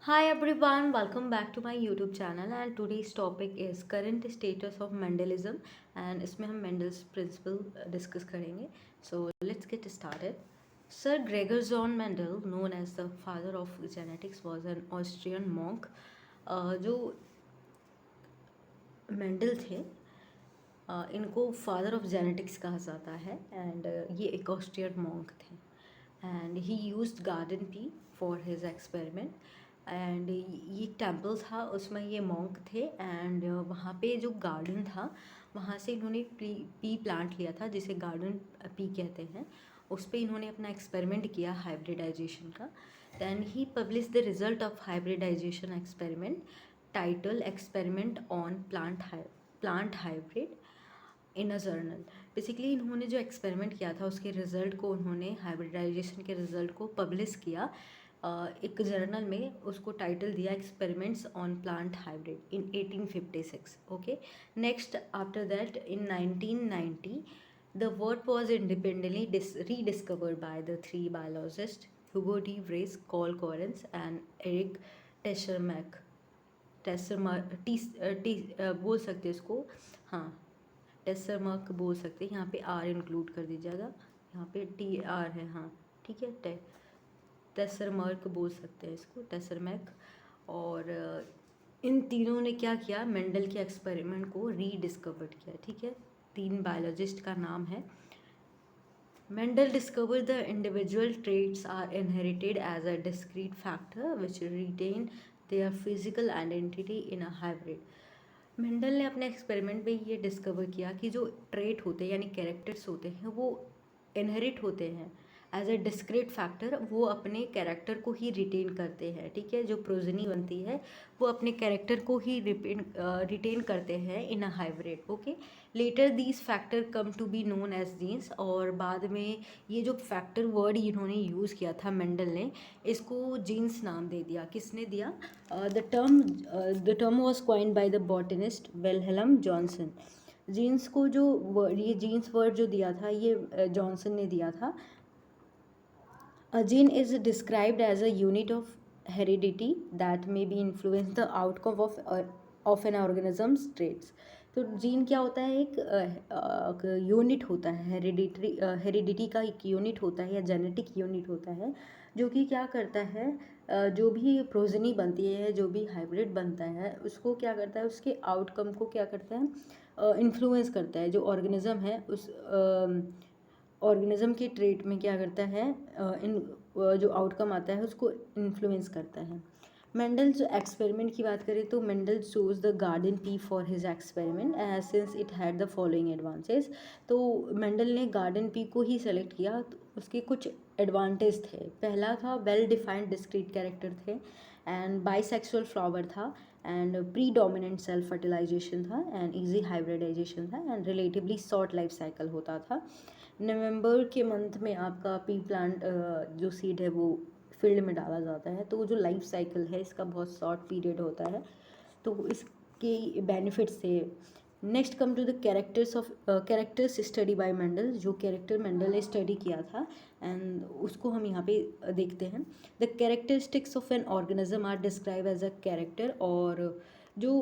Hi everyone, welcome back to my YouTube channel and today's topic is current status of Mendelism and इसमें हम Mendel's principle discuss करेंगे. So let's get started. Sir Gregor John Mendel, known as the father of genetics, was an Austrian monk. जो Mendel थे इनको father of genetics कहा जाता है and ये एक ऑस्ट्रियन मॉन्क थे and he used garden pea for his experiment and ये एक टेम्पल था उसमें ये मॉन्क थे एंड वहाँ पे जो गार्डन था वहाँ से इन्होंने पी प्लांट लिया था जिसे गार्डन पी कहते हैं उस पर इन्होंने अपना एक्सपेरिमेंट किया हाइब्रिडाइजेशन का then he publish the result of hybridisation experiment title experiment on plant hybrid in a journal. Basically इन्होंने जो एक्सपेरिमेंट किया था उसके रिज़ल्ट को उन्होंने हाइब्रिडाइजेशन के रिज़ल्ट को पब्लिश किया एक जर्नल में. उसको टाइटल दिया experiments on plant hybrid in 1856. Okay. Next after that in 1990 the word was independently rediscovered by the three biologist Hugo de Vries, Carl Correns and Erich Tschermak. बोल सकते हैं इसको, हाँ टेसरमर्क बोल सकते हैं. यहाँ पे आर इंक्लूड कर दीजिएगा, यहाँ पे टी आर है, हाँ ठीक है. टेसरमर्क बोल सकते हैं इसको, टेसरमैक. और इन तीनों ने क्या किया, मेंडल के एक्सपेरिमेंट को रीडिस्कवर्ड किया. ठीक है, तीन बायोलॉजिस्ट का नाम है. Mendel discovered the individual traits are inherited as a discrete factor which retain their physical identity in a hybrid. Mendel ने अपने एक्सपेरिमेंट में ये डिस्कवर किया कि जो ट्रेट होते हैं यानी कैरेक्टर्स होते हैं वो इनहेरिट होते हैं एज अ डिस्क्रीट फैक्टर. वो अपने कैरेक्टर को ही रिटेन करते हैं. ठीक है, जो प्रोजनी बनती है वो अपने कैरेक्टर को ही रिटेन करते हैं in a hybrid. Okay. Later these factor come to be known as genes. और बाद में ये जो फैक्टर वर्ड इन्होंने यूज़ किया था मेंडल ने, इसको जीन्स नाम दे दिया. किसने दिया? The term was coined by the botanist Wilhelm Johnson. Genes को जो ये जीन्स वर्ड जो दिया था ये जॉनसन ने दिया था. A gene is described as a unit of heredity that may be influence the outcome of an organism's traits. तो जीन क्या होता है? एक यूनिट होता है, हेरिडिटी का एक यूनिट होता है या जेनेटिक यूनिट होता है जो कि क्या करता है, जो भी प्रोजनी बनती है, जो भी हाइब्रिड बनता है उसको क्या करता है, उसके आउटकम को क्या करता है, इन्फ्लुएंस करता है. जो ऑर्गेनिज्म है उस ऑर्गेनिज्म के ट्रेट में क्या करता है, इन जो आउटकम आता है उसको इन्फ्लुएंस करता है. मेंडल जो एक्सपेरिमेंट की बात करें तो Mendel choose the garden pea for his experiment since it had the following advantage. तो मेंडल ने गार्डन पी को ही सेलेक्ट किया. तो उसके कुछ एडवांटेज थे. पहला था वेल डिफाइंड डिस्क्रीट कैरेक्टर थे एंड बाइसेक्सुअल फ्लावर था and predominant self fertilisation था एंड ईजी हाइब्रिडाइजेशन था and relatively short life cycle होता था. नवंबर के मंथ में आपका पी प्लांट जो सीड है वो फील्ड में डाला जाता है. तो जो लाइफ साइकिल है इसका बहुत शॉर्ट पीरियड होता है. तो इसके बेनिफिट्स थे. Next come to the characters study by Mendel. जो कैरेक्टर मेंडल ने स्टडी किया था एंड उसको हम यहाँ पे देखते हैं. The characteristics of an organism are describe as a character. और जो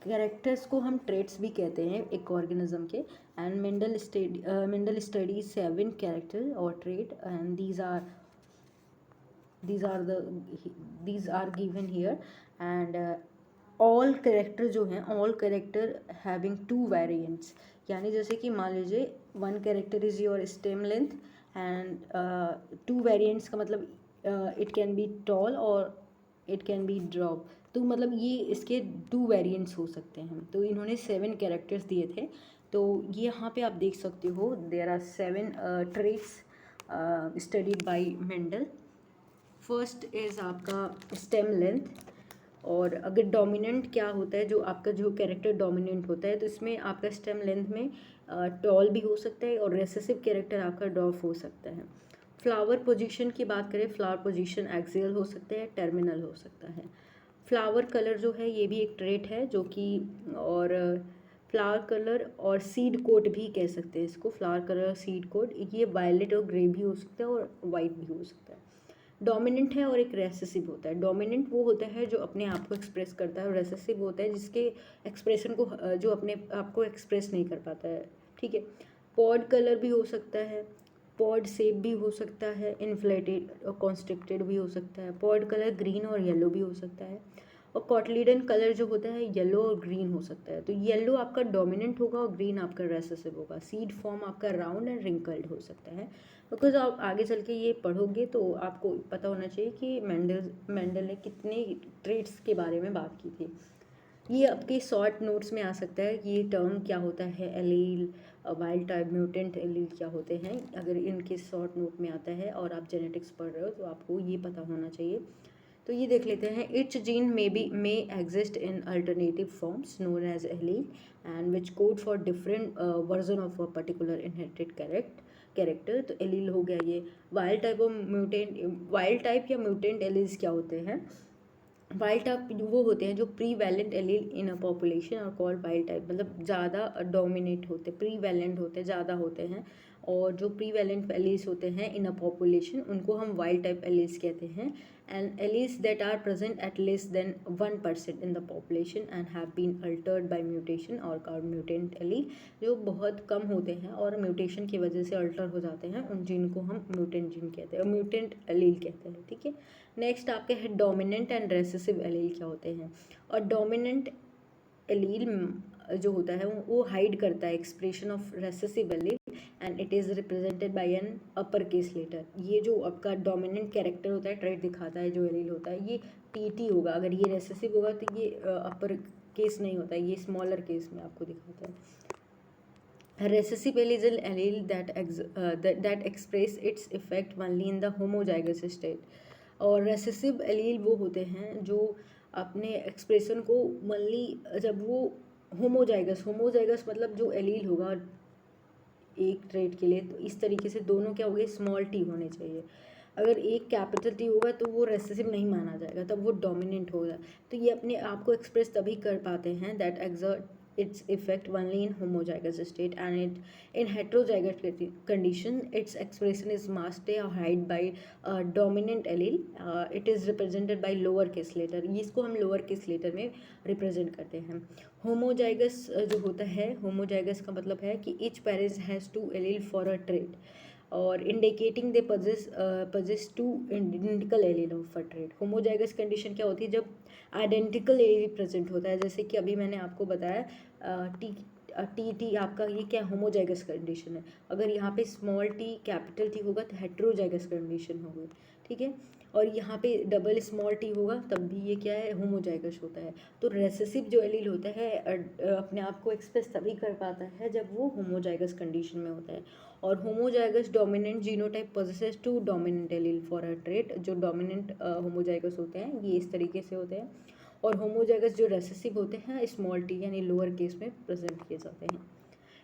कैरेक्टर्स को हम ट्रेट्स भी कहते हैं एक ऑर्गेनिज्म के. एंड मेंडल स्टडी 7 कैरेक्टर और trait and these are the these are given here. And all character जो हैं, ऑल कैरेक्टर हैविंग 2 वेरिएंट्स. यानी जैसे कि मान लीजिए 1 character is your stem length and 2 variants का मतलब इट कैन बी टॉल और इट कैन बी ड्रॉप. तो मतलब ये इसके 2 वेरिएंट्स हो सकते हैं. तो इन्होंने 7 कैरेक्टर्स दिए थे. तो ये यहाँ पे आप देख सकते हो there are 7 traits studied by Mendel. First is आपका स्टेम लेंथ. और अगर डोमिनेंट क्या होता है, जो आपका जो कैरेक्टर डोमिनेंट होता है तो इसमें आपका स्टेम लेंथ में टॉल भी हो सकता है और रेसेसिव कैरेक्टर आपका ड्रॉप हो सकता है. फ्लावर पोजीशन की बात करें, फ्लावर पोजीशन एक्सियल हो सकता है, टर्मिनल हो सकता है. फ्लावर कलर जो है ये भी एक ट्रेट है जो कि, और फ्लावर कलर और सीड कोट भी कह सकते हैं इसको. फ्लावर कलर सीड कोट ये वायलेट और ग्रे भी हो सकता है और वाइट भी हो सकता है. डोमिनेंट है और एक रेसेसिव होता है। डोमिनेंट वो होता है जो अपने आप को एक्सप्रेस करता है, और रेसेसिव होता है जिसके एक्सप्रेशन को जो अपने आप को एक्सप्रेस नहीं कर पाता है, ठीक है। पॉड कलर भी हो सकता है, पॉड शेप भी हो सकता है, इन्फ्लेटेड और कॉन्स्ट्रिक्टेड भी हो सकता है। पॉड कलर ग्रीन और येलो भी हो सकता है, और कॉटलीडन कलर जो होता है येलो और ग्रीन हो सकता है। तो येलो आपका डोमिनेंट होगा और ग्रीन आपका रेसेसिव होगा। सीड फॉर्म आपका राउंड एंड रिंकल्ड हो सकता है। बिकॉज आप आगे चल के ये पढ़ोगे तो आपको पता होना चाहिए कि मेंडल ने कितने ट्रेट्स के बारे में बात की थी। ये आपके शॉर्ट नोट्स में आ सकता है कि ये टर्म क्या होता है, allele, wild type, mutant allele क्या होते हैं। अगर इनके शॉर्ट नोट में आता है और आप जेनेटिक्स पढ़ रहे हो तो आपको ये पता होना चाहिए। तो ये देख लेते हैं। Each gene may exist in alternative forms known as allele and which code for different version of a particular inherited character. तो एलील हो गया ये। वाइल्ड टाइप और म्यूटेंट, वाइल्ड टाइप या म्यूटेंट एलील्स क्या होते हैं? वाइल्ड टाइप वो होते हैं जो prevalent allele in a population और कॉल्ड वाइल्ड टाइप, मतलब ज़्यादा डोमिनेट होते, प्री वैलेंट होते, ज़्यादा होते हैं। और जो प्री वैलेंट एलील्स होते हैं इन अ पॉपुलेशन उनको हम वाइल्ड टाइप एलील्स कहते हैं। And alleles that are present at less than 1% in the population and have been altered by mutation और कॉल्ड म्यूटेंट एलील। जो बहुत कम होते हैं और म्यूटेशन की वजह से अल्टर हो जाते हैं, उन जीन को हम म्यूटेंट जीन कहते हैं और म्यूटेंट एलील कहते हैं, ठीक है। नेक्स्ट आपके है डोमिनेंट एंड रेसेसिव एलील क्या होते हैं। और डोमिनेंट एलील जो होता है वो हाइड करता है expression of recessive allele and it is represented by an upper case letter. ये जो आपका डोमिनेंट कैरेक्टर होता है, ट्रेट दिखाता है जो एलील होता है, ये टीटी होगा। अगर ये रेसेसिव होगा तो ये अपर केस नहीं होता है, ये स्मॉलर केस में आपको दिखाता है। Recessive allele is an allele that express its effect only in the homozygous state। और रेसेसिव एलील वो होते हैं जो अपने एक्सप्रेशन को मनली जब वो होमोजाइगस मतलब जो एलील होगा एक ट्रेट के लिए, तो इस तरीके से दोनों क्या हो गए, स्मॉल टी होने चाहिए। अगर एक कैपिटल टी होगा तो वो रेसेसिव नहीं माना जाएगा, तब वो डोमिनेंट होगा। तो ये अपने आप को एक्सप्रेस तभी कर पाते हैं that exert its effect only in homozygous state and it in heterozygous condition its expression is masked or hide by dominant allele। it is represented by lower case letter। इसको हम लोअर केस लेटर में represent करते हैं। Homozygous जो होता है, homozygous का मतलब है कि each parent has two allele for a trait और indicating they possess two identical allele of a trait. Homozygous condition क्या होती है? जब आइडेंटिकल एलील प्रेजेंट होता है, जैसे कि अभी मैंने आपको बताया टी आपका ये क्या होमोजाइगस कंडीशन है। अगर यहाँ पे स्मॉल टी कैपिटल टी होगा तो हेट्रोजाइगस कंडीशन होगी, ठीक है। और यहाँ पे डबल स्मॉल टी होगा तब भी ये क्या है, होमोजाइगस होता है। तो रेसेसिव जो एलील होता है अपने आप को एक्सप्रेस तभी कर पाता है जब वो होमोजाइगस कंडीशन में होता है। और homozygous dominant genotype possesses two dominant allele for a trait. जो डोमिनेंट होमोजाइगस होते हैं ये इस तरीके से होते हैं, और होमोजाइगस जो रेसेसिव होते हैं स्मॉल टी यानी लोअर केस में प्रेजेंट किए जाते हैं।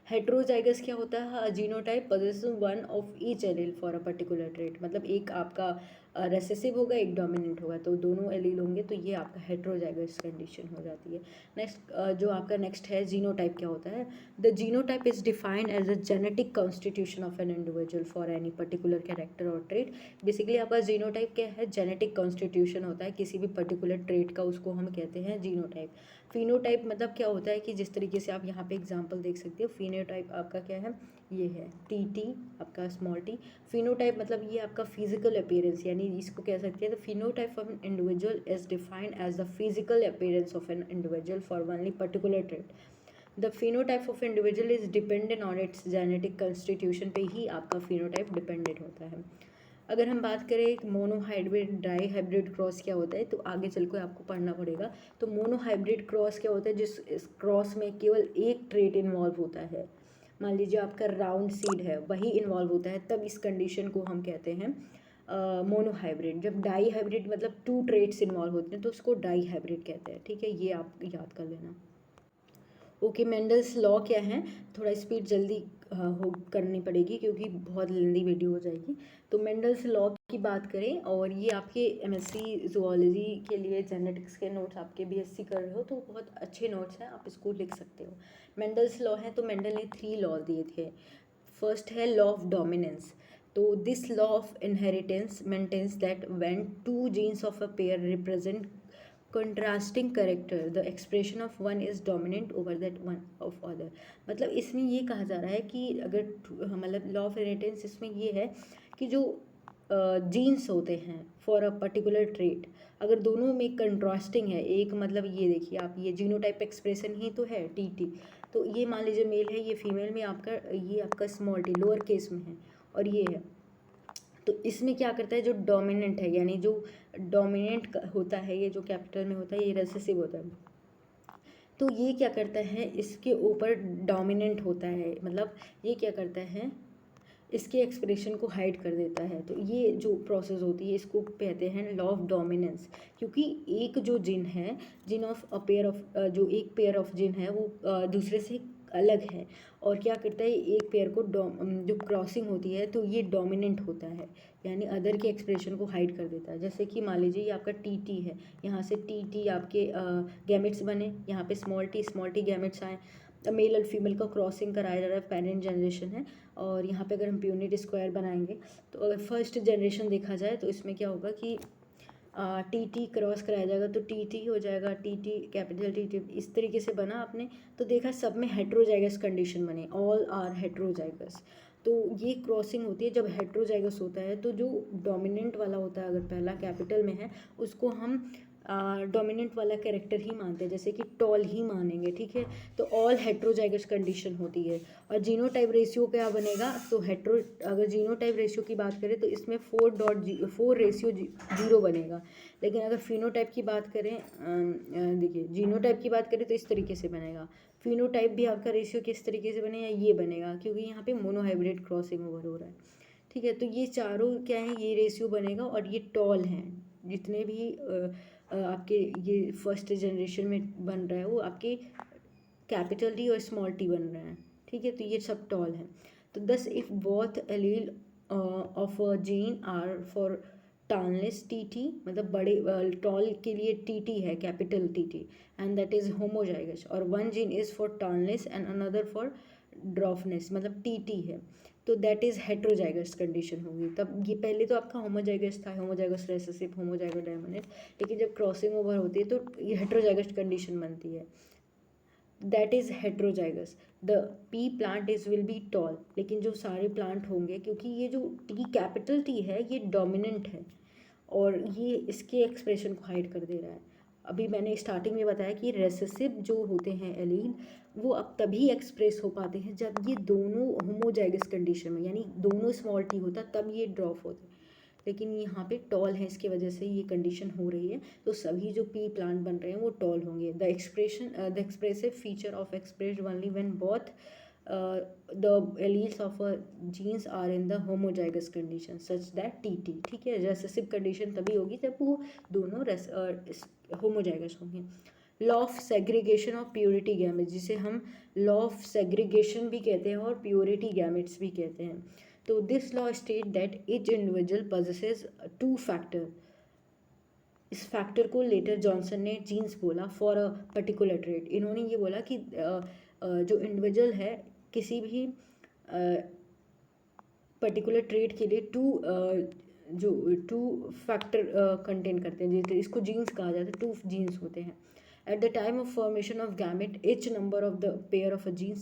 हेट्रोजाइगस क्या होता है? Genotype possessing one of each allele for a particular trait, मतलब एक आपका रेसेसिव होगा एक डोमिनेंट होगा, तो दोनों एलील होंगे तो ये आपका हेट्रोजाइगस कंडीशन हो जाती है। नेक्स्ट जो आपका नेक्स्ट है जीनोटाइप क्या होता है? The genotype is defined as a genetic constitution of an individual for any particular character और ट्रेट। बेसिकली आपका जीनोटाइप क्या है? जेनेटिक कॉन्स्टिट्यूशन होता है किसी भी पर्टिकुलर ट्रेट का, उसको हम कहते हैं जीनोटाइप। फिनोटाइप मतलब क्या होता है कि जिस तरीके से आप यहाँ पे एग्जांपल देख सकते हो, फिनोटाइप आपका क्या है, ये है टी आपका स्मॉल टी। फिनोटाइप मतलब ये आपका फिजिकल अपीयरेंस, यानी इसको कह सकते हैं the phenotype of an individual is defined as the physical appearance of an individual for only particular trait. The phenotype of individual is dependent on its genetic constitution पे ही आपका फिनोटाइप डिपेंडेंट होता है। अगर हम बात करें एक मोनोहाइब्रिड डाई हाइब्रिड क्रॉस क्या होता है, तो आगे चल कर आपको पढ़ना पड़ेगा। तो मोनोहाइब्रिड क्रॉस क्या होता है? जिस इस क्रॉस में केवल एक ट्रेट इन्वॉल्व होता है, मान लीजिए आपका राउंड सीड है वही इन्वॉल्व होता है, तब इस कंडीशन को हम कहते हैं मोनोहाइब्रिड। जब डाई हाइब्रिड मतलब टू ट्रेट्स इन्वॉल्व होते हैं तो उसको डाई हाइब्रिड कहते हैं, ठीक है। ये आप याद कर लेना। ओके, मेंडल्स लॉ क्या है? थोड़ा स्पीड जल्दी हो करनी पड़ेगी क्योंकि बहुत लंबी वीडियो हो जाएगी। तो मेंडल्स लॉ की बात करें, और ये आपके एमएससी जूलॉजी के लिए जेनेटिक्स के नोट्स, आपके बीएससी कर रहे हो तो बहुत अच्छे नोट्स हैं, आप इसको लिख सकते हो। मेंडल्स लॉ है तो मेंडल ने 3 लॉ दिए थे। फर्स्ट है लॉ ऑफ डोमिनेंस। तो this law of inheritance maintains that when two genes of a pair represent contrasting character the expression of one is dominant over that one of other. मतलब इसमें ये कहा जा रहा है कि अगर मतलब लॉ ऑफ इनहेरिटेंस इसमें ये है कि जो जीन्स होते हैं फॉर अ पर्टिकुलर ट्रेट, अगर दोनों में कंट्रास्टिंग है, एक मतलब ये देखिए आप, ये जीनोटाइप एक्सप्रेशन ही तो है टी, तो ये मान लीजिए मेल है, ये फीमेल में आपका, ये आपका स्मॉल टी लोअर केस में है और ये है, तो इसमें क्या करता है जो डोमिनेंट है, यानी जो डोमिनेंट होता है, ये जो कैपिटल में होता है ये रेसेसिव होता है, तो ये क्या करता है इसके ऊपर डोमिनेंट होता है, मतलब ये क्या करता है इसके एक्सप्रेशन को हाइड कर देता है। तो ये जो प्रोसेस होती है इसको कहते हैं लॉ ऑफ डोमिनेंस, क्योंकि एक जो जिन है, जिन ऑफ अ पेयर ऑफ, जो एक पेयर ऑफ जिन है वो दूसरे से अलग है, और क्या करता है एक पेयर को जो क्रॉसिंग होती है तो ये डोमिनेंट होता है, यानी अदर के एक्सप्रेशन को हाइड कर देता है। जैसे कि मान लीजिए ये आपका टी है, यहाँ से टी आपके गैमेट्स बने, यहाँ पे स्मॉल टी गैमेट्स आए, मेल और फीमेल का क्रॉसिंग कराया जा रहा है, पेरेंट जनरेशन है, और यहाँ पे अगर हम प्यूनिट स्क्वायर बनाएंगे तो अगर फर्स्ट जनरेशन देखा जाए तो इसमें क्या होगा कि टी क्रॉस कराया जाएगा तो टी हो जाएगा, टी कैपिटल टी इस तरीके से बना आपने, तो देखा सब में हेट्रोजाइगस कंडीशन बने, ऑल आर हेट्रोजाइगस। तो ये क्रॉसिंग होती है जब हेट्रोजाइगस होता है, तो जो डोमिनेंट वाला होता है अगर पहला कैपिटल में है उसको हम डोमिनेंट वाला कैरेक्टर ही मानते हैं, जैसे कि टॉल ही मानेंगे, ठीक है। तो ऑल हेट्रोजाइगस कंडीशन होती है। और जीनोटाइप रेशियो क्या बनेगा, तो अगर जीनोटाइप रेशियो की बात करें तो इसमें 4 रेशियो 0 बनेगा, लेकिन अगर फिनोटाइप की बात करें, देखिए जीनोटाइप की बात करें तो इस तरीके से बनेगा, फिनोटाइप भी आपका रेशियो किस तरीके से बनेगा, ये बनेगा, क्योंकि यहाँ पे मोनोहाइब्रिड क्रॉसिंग ओवर हो रहा है, ठीक है। तो ये चारों क्या है, ये रेशियो बनेगा, और ये टॉल हैं जितने भी आपके ये फर्स्ट जनरेशन में बन रहा है वो आपके कैपिटल टी और स्मॉल टी बन रहे हैं, ठीक है। तो ये सब टॉल हैं। तो thus if both allele of a gene are for tallness T, मतलब बड़े टॉल के लिए टी है, capital T, and that is homozygous, और one gene is for tallness and another for dwarfness, मतलब टी है, तो दैट इज़ हेट्रोजाइगस कंडीशन होगी। तब ये पहले तो आपका होमोजाइगस था, होमोजाइगस रेसेसिव, होमोजाइगस डोमिनेंट, लेकिन जब क्रॉसिंग ओवर होती है तो ये हेट्रोजाइगस कंडीशन बनती है, that is heterozygous. The P plant is will be toll, लेकिन जो सारे प्लांट होंगे, क्योंकि ये जो टी कैपिटल टी है ये डोमिनेंट है और ये इसके एक्सप्रेशन को हाइड कर दे रहा है। अभी मैंने स्टार्टिंग में बताया कि रेसेसिव जो होते हैं एलील वो अब तभी एक्सप्रेस हो पाते हैं जब ये दोनों होमोजाइगस कंडीशन में, यानी दोनों स्मॉल टी होता तब ये ड्रॉप होते, लेकिन यहाँ पे टॉल है, इसके वजह से ये कंडीशन हो रही है, तो सभी जो पी प्लांट बन रहे हैं वो टॉल होंगे। The expressive feature of expressed only when both the alleles of a genes are in the homozygous condition such that T, ठीक है। रेसेसिव कंडीशन तभी होगी जब वो दोनों होमोजाइगस होंगे। Law of segregation of purity gametes, जिसे हम लॉ ऑफ सेग्रीगेशन भी कहते हैं और प्योरिटी गैमेट्स भी कहते हैं। तो this law state that each individual possesses 2 factor, इस फैक्टर को लेटर जॉनसन ने जीन्स बोला फॉर अ पर्टिकुलर ट्रेट। इन्होंने ये बोला कि जो इंडिविजुअल है किसी भी पर्टिकुलर ट्रेट के लिए जो 2 फैक्टर कंटेन करते हैं, जैसे इसको जीन्स कहा जाता है, 2 जीन्स होते हैं। Eight the time of formation of gamete each number of the pair of a gene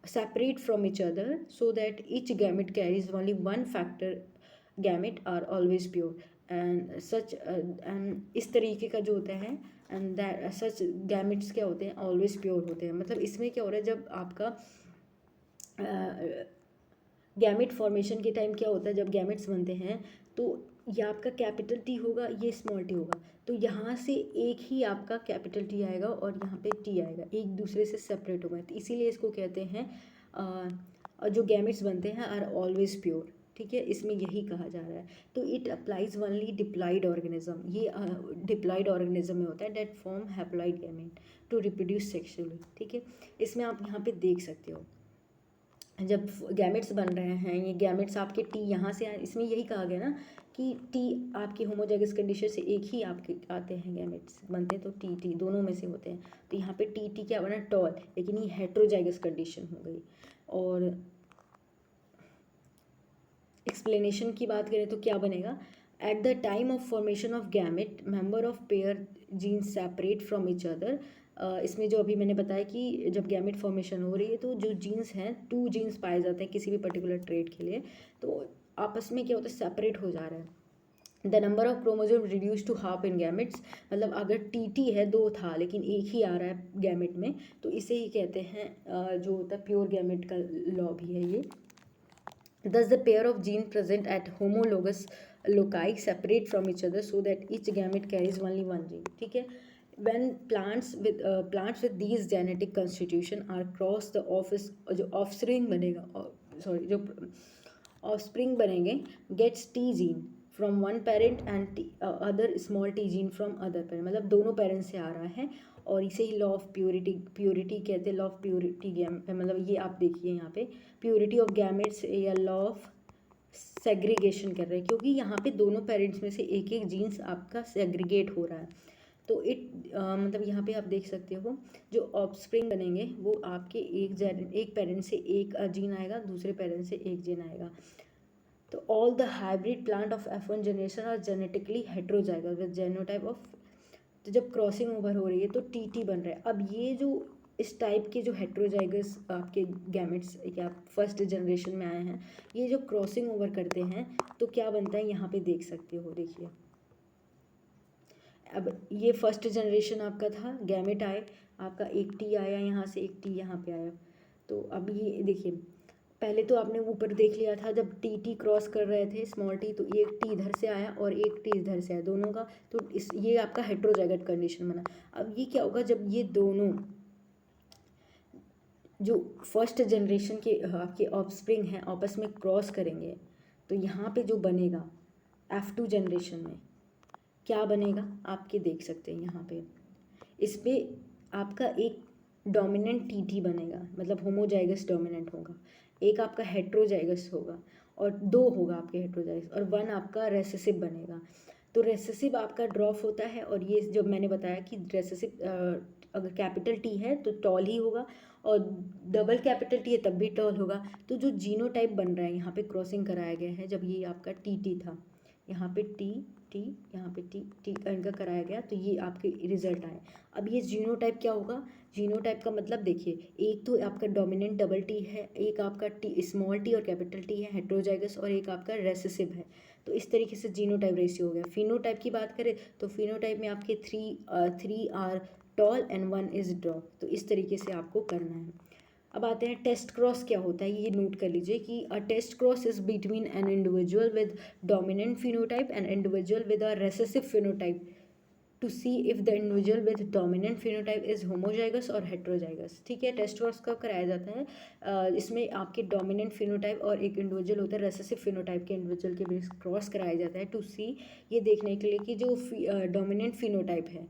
separate from each other so that each gamete carries only one factor, gamete are always pure and such and इस तरीके का जो होता है and that such gametes क्या होते हैं, always pure होते हैं। मतलब इसमें क्या हो रहा है, जब आपका गैमेट फॉर्मेशन के टाइम क्या होता है, जब गैमेट्स बनते हैं तो ये आपका कैपिटल टी होगा, ये स्मॉल टी होगा, तो यहाँ से एक ही आपका कैपिटल टी आएगा और यहाँ पे टी आएगा, एक दूसरे से सेपरेट होगा, तो इसीलिए इसको कहते हैं जो गैमेट्स बनते हैं आर ऑलवेज प्योर, ठीक है। इसमें यही कहा जा रहा है। तो it applies only diploid organism, ये डिप्लॉइड ऑर्गेनिज्म में होता है that form haploid gamete to reproduce sexually, ठीक है। इसमें आप यहाँ पे देख सकते हो जब गैमेट्स बन रहे हैं, ये गैमेट्स आपके टी यहाँ से इसमें यही कहा गया ना कि टी आपकी होमोजाइगस कंडीशन से एक ही आपके आते हैं गैमेट्स बनते हैं, तो टी दोनों में से होते हैं। तो यहाँ पे टी क्या बना, टॉल, लेकिन ये हेट्रोजाइगस कंडीशन हो गई। और एक्सप्लेनेशन की बात करें तो क्या बनेगा, at the time of formation of gamete member of pair genes separate from each other. इसमें जो अभी मैंने बताया कि जब गैमेट फॉर्मेशन हो रही है तो जो जीन्स हैं, 2 जीन्स पाए जाते हैं किसी भी पर्टिकुलर ट्रेट के लिए, तो आपस में क्या होता है, सेपरेट हो जा रहा है। The number of chromosome reduce to half in gametes, मतलब अगर टी है 2 था लेकिन एक ही आ रहा है गैमेट में, तो इसे ही कहते हैं जो होता है प्योर गैमेट का लॉ भी है ये। Thus the pair of gene present at homologous loci separate from each other so that each gamete carries only one gene, ठीक है। When plants with these genetic constitution are crossed, the office जो offspring बनेगा, जो offspring बनेंगे gets T gene from one parent and other small t gene from other parent, मतलब दोनों parents से आ रहा है, और इसे ही लॉ ऑफ प्योरिटी कहते हैं। लॉ ऑफ प्योरिटी गैम मतलब ये आप देखिए यहाँ पे प्योरिटी ऑफ गैमेट्स या लॉ ऑफ सेग्रीगेशन कर रहे हैं, क्योंकि यहाँ पे दोनों पेरेंट्स में से एक एक जीन्स आपका सेग्रीगेट हो रहा है। तो मतलब यहाँ पे आप देख सकते हो जो ऑफस्प्रिंग बनेंगे वो आपके एक पेरेंट से एक जीन आएगा, दूसरे पेरेंट से एक जीन आएगा। तो all the hybrid plant of F1 generation are genetically heterozygous with genotype of, तो जब क्रॉसिंग ओवर हो रही है तो टी बन रहा है। अब ये जो इस टाइप के जो हेट्रोजाइगस आपके गैमेट्स या फर्स्ट जनरेशन में आए हैं, ये जो क्रॉसिंग ओवर करते हैं तो क्या बनता है, यहाँ पे देख सकते हो, देखिए अब ये फर्स्ट जनरेशन आपका था, गैमेट आए, आपका एक टी आया यहाँ से, एक टी यहाँ पे आया। तो अब ये देखिए, पहले तो आपने ऊपर देख लिया था जब टी क्रॉस कर रहे थे स्मॉल टी, तो एक टी इधर से आया और एक टी इधर से आया दोनों का, तो ये आपका हेट्रोजाइगस कंडीशन बना। अब ये क्या होगा, जब ये दोनों जो फर्स्ट जनरेशन के आपके ऑफस्प्रिंग हैं आपस में क्रॉस करेंगे, तो यहाँ पे जो बनेगा F2 जनरेशन में क्या बनेगा, आपके देख सकते हैं यहाँ पे, इस पर आपका एक डोमिनेंट टी बनेगा, मतलब होमोजाइगस डोमिनेंट होगा, एक आपका हेट्रोजाइगस होगा और 2 होगा आपके हेट्रोजाइगस, और 1 आपका रेसेसिव बनेगा। तो रेसेसिव आपका ड्रॉप होता है, और ये जो मैंने बताया कि रेसेसिव अगर कैपिटल टी है तो टॉल ही होगा, और डबल कैपिटल टी है तब भी टॉल होगा। तो जो जीनोटाइप बन रहा है यहाँ पे क्रॉसिंग कराया गया है, जब ये आपका टी था, यहाँ पे टी यहाँ पे टी इनका कराया गया, तो ये आपके रिजल्ट आए। अब ये जीनोटाइप क्या होगा, जीनोटाइप का मतलब देखिए, एक तो आपका डोमिनेंट डबल टी है, एक आपका टी स्मॉल टी और कैपिटल टी है हेट्रोजाइगस, और एक आपका रेसेसिव है। तो इस तरीके से जीनोटाइप रेशियो हो गया। फिनोटाइप की बात करें तो फिनोटाइप में आपके three are tall and 1 is drop. तो इस तरीके से आपको करना है। अब आते हैं टेस्ट क्रॉस क्या होता है, ये नोट कर लीजिए कि a test cross is between an individual with dominant phenotype and individual with a recessive phenotype to see if the individual with dominant phenotype is homozygous और हेट्रोजाइगस। ठीक है, टेस्ट क्रॉस कब कराया जाता है, इसमें आपके डोमिनेंट फिनोटाइप और एक इंडिविजुअल होता है रेसेसिव फिनोटाइप के इंडिविजुअल के बीच क्रॉस कराया जाता है टू सी, ये देखने के लिए कि जो डोमिनेंट फिनोटाइप है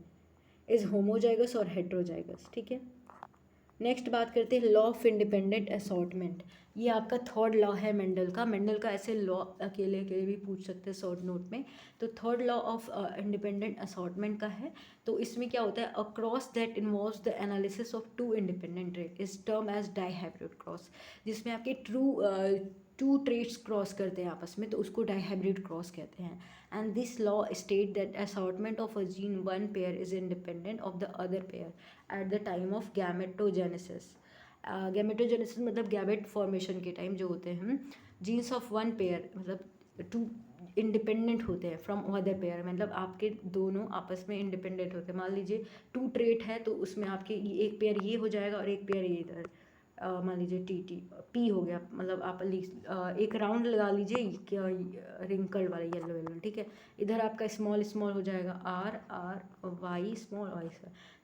इज होमोजाइगस और हेट्रोजाइगस। ठीक है, नेक्स्ट बात करते हैं लॉ ऑफ इंडिपेंडेंट असॉर्टमेंट। ये आपका थर्ड लॉ है मेंडल का ऐसे लॉ अकेले भी पूछ सकते हैं शॉर्ट नोट में। तो third law of independent assortment का है। तो इसमें क्या होता है, a cross that involves the analysis of 2 independent trait is term as dihybrid cross, जिसमें आपके टू ट्रेट्स क्रॉस करते हैं आपस में, तो उसको डाईहाइब्रिड क्रॉस कहते हैं। And this law state that assortment of a gene one pair is independent of the other pair eight the time of gametogenesis. Gametogenesis मतलब गैमेट फॉर्मेशन के टाइम जो होते हैं जीन्स ऑफ वन पेयर, मतलब 2 independent होते हैं from other pair, मतलब आपके दोनों आपस में इंडिपेंडेंट होते हैं। मान लीजिए 2 ट्रेट है तो उसमें आपके एक पेयर ये हो जाएगा और एक पेयर ये इधर, मान लीजिए टी पी हो गया, मतलब आप एक राउंड लगा लीजिए क्या रिंकल्ड वाला येलो, ठीक है। इधर आपका स्मॉल हो जाएगा आर वाई स्मॉल वाई।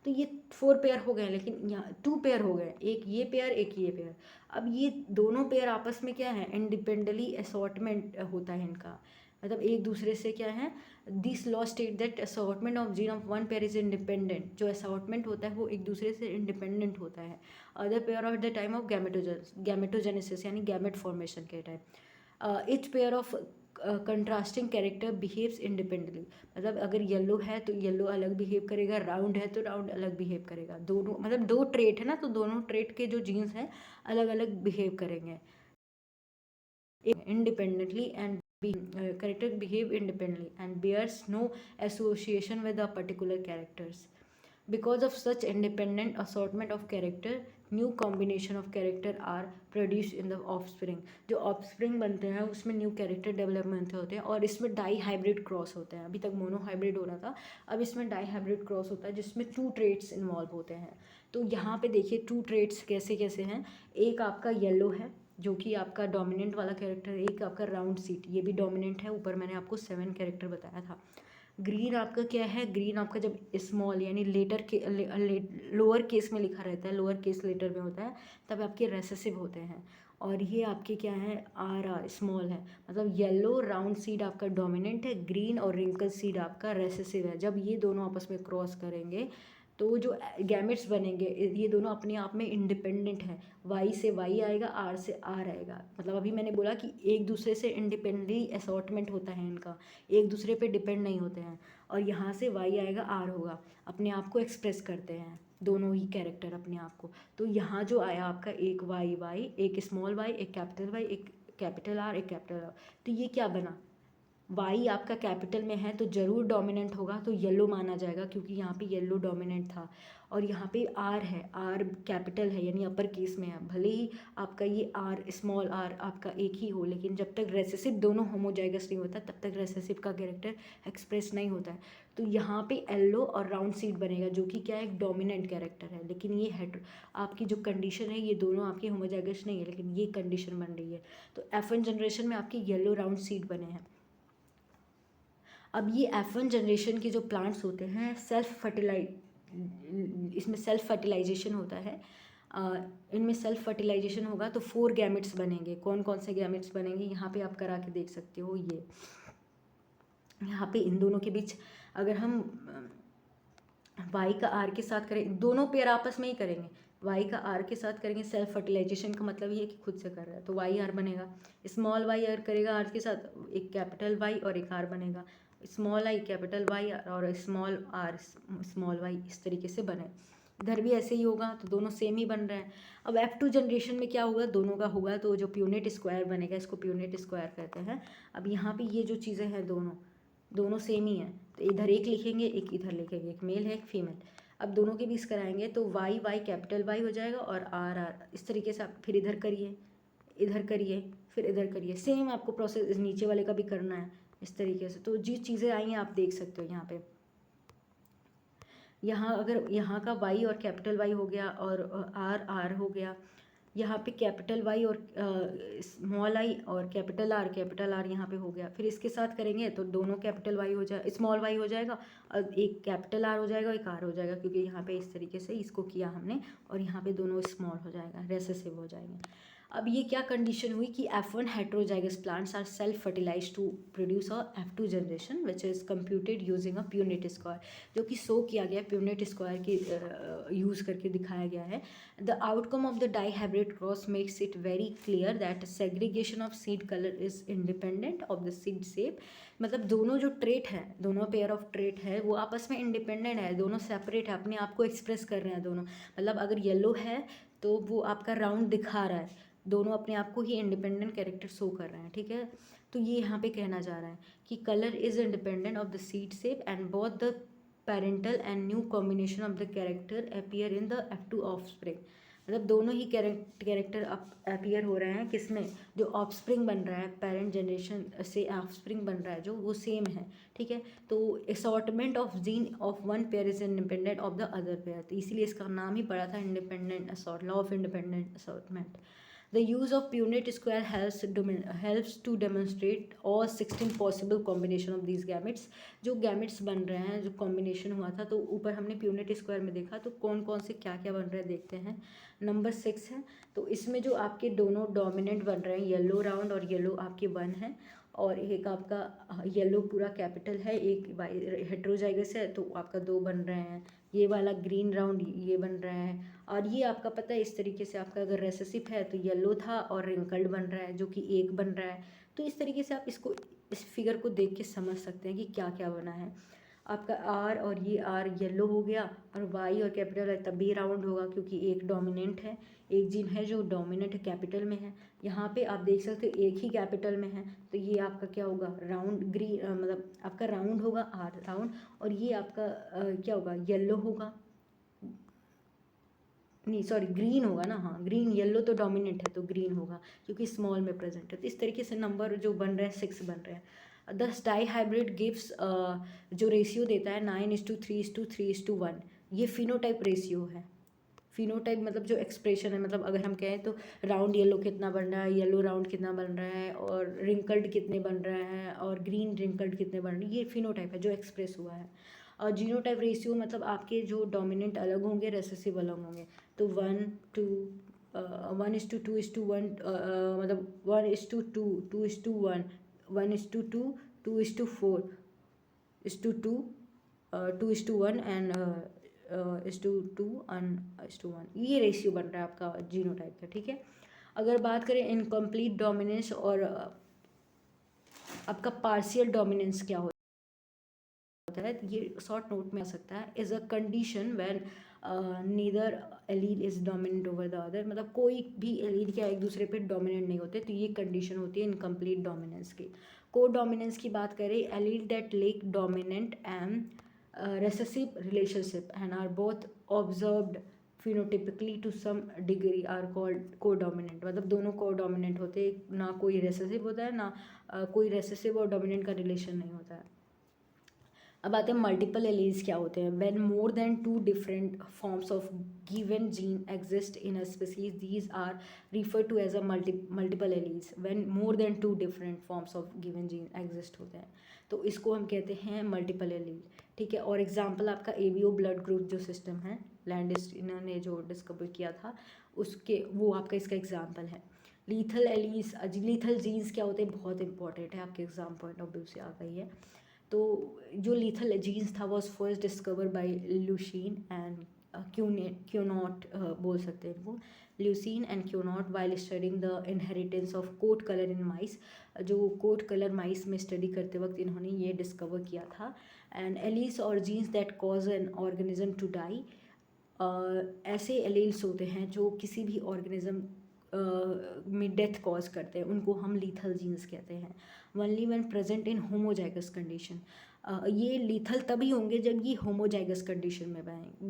तो ये 4 पेयर हो गए, लेकिन यहाँ 2 पेयर हो गए, एक ये पेयर। अब ये दोनों पेयर आपस में क्या है, इंडिपेंडेंटली असॉर्टमेंट होता है इनका, मतलब एक दूसरे से क्या है। This law state that assortment of gene of one pair is independent, जो असॉर्टमेंट होता है वो एक दूसरे से इंडिपेंडेंट होता है other pair of the time of gametogenesis, यानी गैमेट फॉर्मेशन के time. Etch pair of contrasting character behaves independently, मतलब अगर येलो है तो येलो अलग बिहेव करेगा, राउंड है तो राउंड अलग बिहेव करेगा, दोनों मतलब 2 ट्रेट है ना, तो दोनों ट्रेट के जो जीन्स हैं अलग अलग बिहेव करेंगे। independently and character behave independently and bears no association with a particular characters. Because of such independent assortment of character, new combination of character are produce in the offspring. जो offspring बनते हैं उसमें new character development होते हैं और इसमें die hybrid cross होते हैं. अभी तक मोनो हाइब्रिड हो रहा था, अब इसमें डाई हाइब्रिड क्रॉस होता है जिसमें 2 ट्रेट्स इन्वॉल्व होते हैं. तो यहाँ पे देखिए 2 ट्रेट्स कैसे कैसे हैं. एक आपका येलो है जो कि आपका डोमिनेंट वाला कैरेक्टर है, एक आपका राउंड सीट ये भी डोमिनेंट है. ऊपर मैंने आपको 7 कैरेक्टर बताया था. ग्रीन आपका क्या है, ग्रीन आपका जब स्मॉल यानी लेटर के लोअर केस में लिखा रहता है, लोअर केस लेटर में होता है, तब आपके रेसेसिव होते हैं. और ये आपके क्या है, आर स्मॉल है. मतलब येलो राउंड सीड आपका डोमिनेंट है, ग्रीन और रिंकल सीड आपका रेसेसिव है. जब ये दोनों आपस में क्रॉस करेंगे तो जो गैमेट्स बनेंगे ये दोनों अपने आप में इंडिपेंडेंट हैं. वाई से वाई आएगा, आर से आर आएगा. मतलब अभी मैंने बोला कि एक दूसरे से इंडिपेंडेंटली असॉर्टमेंट होता है इनका, एक दूसरे पे डिपेंड नहीं होते हैं. और यहाँ से वाई आएगा, आर होगा, अपने आप को एक्सप्रेस करते हैं दोनों ही कैरेक्टर अपने आप को. तो यहाँ जो आया आपका एक वाई वाई, एक स्मॉल वाई, एक कैपिटल वाई, एक कैपिटल आर, एक कैपिटल आर. तो ये क्या बना, वाई आपका कैपिटल में है तो ज़रूर डोमिनेंट होगा, तो येलो माना जाएगा क्योंकि यहाँ पे येलो डोमिनेंट था. और यहाँ पे आर है, आर कैपिटल है यानी अपर केस में है. भले ही आपका ये आर स्मॉल आर आपका एक ही हो, लेकिन जब तक रेसेसिव दोनों होमोजाइगस नहीं होता तब तक रेसेसिव का कैरेक्टर एक्सप्रेस नहीं होता है. तो यहाँ पे येलो और राउंड सीड बनेगा जो कि क्या है, एक डोमिनेंट कैरेक्टर है. लेकिन ये हेड आपकी जो कंडीशन है ये दोनों आपकी होमोजाइगस नहीं है, लेकिन ये कंडीशन बन रही है. तो F1 जनरेशन में आपकी येलो राउंड सीड बने हैं. अब ये F1 जनरेशन के जो प्लांट्स होते हैं इसमें सेल्फ फर्टिलाइजेशन होता है. इनमें सेल्फ फर्टिलाइजेशन होगा तो 4 गैमेट्स बनेंगे. कौन कौन से गैमेट्स बनेंगे यहाँ पे आप करा के देख सकते हो. ये यहाँ पे इन दोनों के बीच अगर हम वाई का आर के साथ करें, दोनों पेयर आपस में ही करेंगे, वाई का आर के साथ करेंगे. सेल्फ फर्टिलाइजेशन का मतलब ये है कि खुद से कर रहा है, तो वाई आर बनेगा. स्मॉल वाई आर करेगा आर के साथ, एक कैपिटल वाई और एक आर बनेगा. स्मॉल आई कैपिटल वाई और स्मॉल आर स्मॉल वाई, इस तरीके से बने. इधर भी ऐसे ही होगा, तो दोनों सेम ही बन रहे हैं. अब F2 जनरेशन में क्या होगा, दोनों का होगा तो जो प्यूनेट स्क्वायर बनेगा इसको प्यूनेट स्क्वायर कहते हैं. अब यहाँ पे ये जो चीज़ें हैं दोनों सेम ही हैं, तो इधर एक लिखेंगे, एक इधर लिखेंगे, एक मेल है एक फीमेल. अब दोनों के बीच कराएंगे तो वाई वाई कैपिटल वाई हो जाएगा और आर आर. इस तरीके से आप फिर इधर करिए, इधर करिए, फिर इधर करिए. सेम आपको प्रोसेस नीचे वाले का भी करना है इस तरीके से. तो जिस चीज़ें आई हैं आप देख सकते हो यहाँ पे. यहाँ अगर यहाँ का वाई और कैपिटल वाई हो गया और आर आर हो गया, यहाँ पे कैपिटल वाई और स्मॉल आई और कैपिटल आर यहाँ पे हो गया. फिर इसके साथ करेंगे तो दोनों कैपिटल वाई हो जाए, स्मॉल वाई हो जाएगा और एक कैपिटल आर हो जाएगा, एक आर हो जाएगा, क्योंकि यहाँ पे इस तरीके से इसको किया हमने. और यहाँ पे दोनों स्मॉल हो जाएगा, रेसेसिव हो जाएंगे. अब ये क्या कंडीशन हुई कि F1 heterozygous plants are self fertilize to produce a F2 generation which is computed using a Punnett square, जो कि शो किया गया प्यूनेट स्क्वायर की यूज़ करके दिखाया गया है. The outcome of the dihybrid cross makes it very clear that segregation of seed colour is independent of the seed shape. मतलब दोनों जो ट्रेट है, दोनों पेयर ऑफ ट्रेट है वो आपस में इंडिपेंडेंट है, दोनों सेपरेट है, अपने आप को एक्सप्रेस कर रहे हैं दोनों. मतलब अगर येलो है तो वो आपका राउंड दिखा रहा है, दोनों अपने आप को ही इंडिपेंडेंट कैरेक्टर शो कर रहे हैं. ठीक है, तो ये यहाँ पे कहना जा रहा है कि colour is independent of the seed shape and both the parental and new combination of the character appear in the F2 offspring. मतलब दोनों ही कैरेक्टर अपीयर हो रहे हैं किसमें, जो ऑफस्प्रिंग बन रहा है, पेरेंट जनरेशन से ऑफस्प्रिंग बन रहा है जो, वो सेम है. ठीक है, तो assortment of gene of one pair is independent of the other pair, तो इसीलिए इसका नाम ही पड़ा था independent assort, law of independent assortment. The use of Punnett square helps to demonstrate all 16 possible combination of these gametes. जो gametes बन रहे हैं, जो combination हुआ था, तो ऊपर हमने Punnett square में देखा, तो कौन कौन से क्या क्या बन रहे हैं देखते हैं. नंबर 6 है, तो इसमें जो आपके दोनों डोमिनेंट बन रहे हैं, येलो राउंड और येलो आपके 1 है, और एक आपका येलो पूरा कैपिटल है, एक हेट्रोजाइगस है तो आपका 2 बन रहे हैं. ये वाला ग्रीन राउंड ये बन रहा है. और ये आपका पता है इस तरीके से आपका अगर रेसेसिव है तो येलो था और रिंकल्ड बन रहा है जो कि 1 बन रहा है. तो इस तरीके से आप इसको इस फिगर को देख के समझ सकते हैं कि क्या क्या बना है. आपका आर और ये आर येलो हो गया, और वाई और कैपिटल वाई तब भी राउंड होगा क्योंकि एक डोमिनेंट है, एक जीन है जो डोमिनेंट है, कैपिटल में है। यहाँ पे आप देख सकते हो एक ही कैपिटल में है, तो ये आपका क्या होगा, राउंड ग्रीन, मतलब आपका राउंड होगा, आर राउंड, और ये आपका क्या होगा, येलो होगा, नहीं सॉरी ग्रीन होगा ना, हाँ ग्रीन, येलो तो डोमिनेंट है तो ग्रीन होगा क्योंकि स्मॉल में प्रेजेंट है। तो इस तरीके से नंबर जो बन रहे हैं 6 बन रहे हैं। दस डाई हाइब्रिड गिव्स जो रेशियो देता है 9:3:3:1, ये फिनोटाइप रेशियो है। फिनोटाइप मतलब जो एक्सप्रेशन है, मतलब अगर हम कहें तो राउंड येलो कितना बन रहा है, येलो राउंड कितना बन रहा है, और रिंकल्ड कितने बन रहे हैं, और ग्रीन रिंकल्ड कितने बन रहे हैं, ये फिनोटाइप है जो एक्सप्रेस हुआ है। और जीनोटाइप रेशियो मतलब आपके जो डोमिनेंट अलग होंगे, रेसेसिव अलग होंगे। तो 1:2 मतलब 1:2 2:1 1:2 2:4 2:2 2:1 एंड 2:1, ये रेशियो बन रहा है आपका जीनोटाइप का, ठीक है। अगर बात करें इनकम्प्लीट डोमिनेंस और आपका पार्शियल डोमिनेंस क्या होता है, तो ये शॉर्ट नोट में आ सकता है, is a condition when neither allele is dominant over the other, मतलब कोई भी एलील क्या एक दूसरे पे डोमिनेंट नहीं होते, तो ये कंडीशन होती है इनकम्प्लीट डोमिनेंस की। को डोमिनेंस की बात करें, allele that lake dominant and recessive relationship and are both observed phenotypically to some degree are called co-dominant, मतलब दोनों co-dominant होते हैं, ना कोई recessive होता है ना कोई recessive और dominant का relation नहीं होता है। अब आते हैं मल्टीपल एलील्स क्या होते हैं। When more than 2 different forms of given gene exist in a species, these are refer to as a multiple alleles. When more than 2 different forms of given gene exist होते हैं तो इसको हम कहते हैं मल्टीपल एलील, ठीक है। और एग्जांपल आपका एबीओ ब्लड ग्रुप जो सिस्टम है, लैंडिस इन्होंने जो डिस्कवर किया था उसके, वो आपका इसका एग्जाम्पल है। लीथल एलील्स, लीथल जीन्स क्या होते हैं, बहुत इंपॉर्टेंट है, आपके एग्जाम पॉइंट ऑफ व्यू से आ गई है। तो जो लीथल जीन्स था was first discover by Lucien and Cuenot, बोल सकते हैं इनको, Lucien and Cuenot while studying the inheritance of coat colour in mice. जो कोट कलर माइस में स्टडी करते वक्त इन्होंने ये डिस्कवर किया था। एंड एलील्स और genes that cause an organism to die, ऐसे एलील्स होते हैं जो किसी भी ऑर्गेनिज्म में डेथ कॉज करते हैं, उनको हम लीथल जीन्स कहते हैं। Only when present in homozygous condition, ये लीथल तभी होंगे जब ये होमोजाइगस कंडीशन में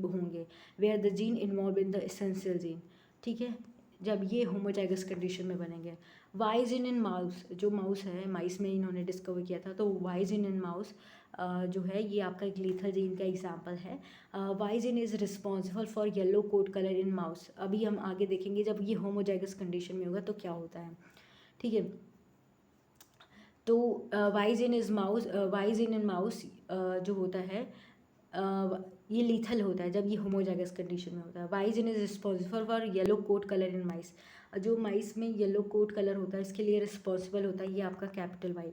होंगे, where the gene involve in the essential gene, ठीक है, जब ये होमोजाइगस कंडीशन में बनेंगे। वाई जीन इन माउस, जो माउस है, माइस में इन्होंने डिस्कवर किया था, तो वाई जीन इन माउस जो है ये आपका एक लीथल जीन का एग्जाम्पल है। Y gene is responsible for yellow coat colour in mouse. अभी हम आगे देखेंगे जब ये होमोजाइगस कंडीशन में होगा तो क्या होता है, ठीक है। तो वाइज इन is mouse, wise in mouse जो होता है ये लीथल होता है जब ये होमोजाइगस कंडीशन में होता है। वाइज इन is responsible for yellow coat colour in mice, जो माइस में येलो कोट कलर होता है इसके लिए रिस्पॉन्सिबल होता है ये आपका capital Y.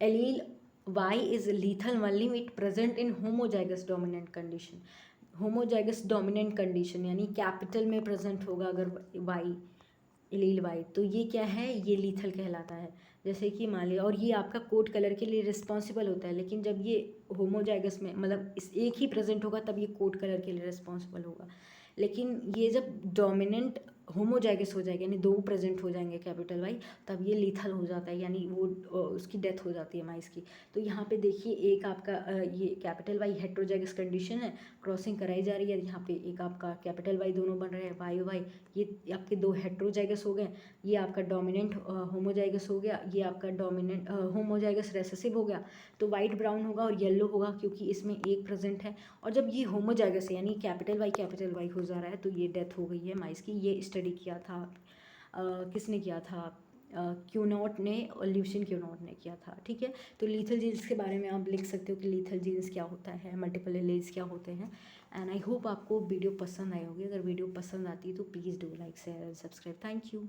Allele Y is lethal only it present in homozygous dominant condition. Homozygous dominant condition यानी कैपिटल में प्रेजेंट होगा अगर वाई, एलील वाई, तो ये क्या है, ये लीथल कहलाता है। जैसे कि मान लिया, और ये आपका कोट कलर के लिए रिस्पॉन्सिबल होता है, लेकिन जब ये होमोजाइगस में मतलब इस एक ही प्रेजेंट होगा तब ये कोट कलर के लिए रिस्पॉन्सिबल होगा। लेकिन ये जब डोमिनेंट होमोजाइगस हो जाएगा यानी दो प्रेजेंट हो जाएंगे कैपिटल वाई, तब ये लीथल हो जाता है यानी वो उसकी डेथ हो जाती है माइस की। तो यहाँ पे देखिए एक आपका ये कैपिटल वाई हेट्रोजाइगस कंडीशन है, क्रॉसिंग कराई जा रही है, यहाँ पे एक आपका कैपिटल वाई दोनों बन रहे हैं वाई वाई, ये आपके दो हेट्रोजाइगस हो गए, ये आपका डोमिनेंट होमोजाइगस हो गया, ये आपका डोमिनेंट होमोजाइगस रेसेसिव हो गया। तो वाइट ब्राउन होगा और येलो होगा क्योंकि इसमें एक प्रेजेंट है। और जब ये होमोजाइगस है यानी कैपिटल वाई हो जा रहा है तो ये डेथ हो गई है माइस की। ये स्टडी किया था किसने किया था, क्यूनॉट ने और ल्यूसीन क्यूनॉट ने किया था, ठीक है। तो लीथल जीन्स के बारे में आप लिख सकते हो कि लीथल जीन्स क्या होता है, मल्टीपल एलील्स क्या होते हैं। एंड आई होप आपको वीडियो पसंद आई होगी। अगर वीडियो पसंद आती है तो please do like share and subscribe. Thank you.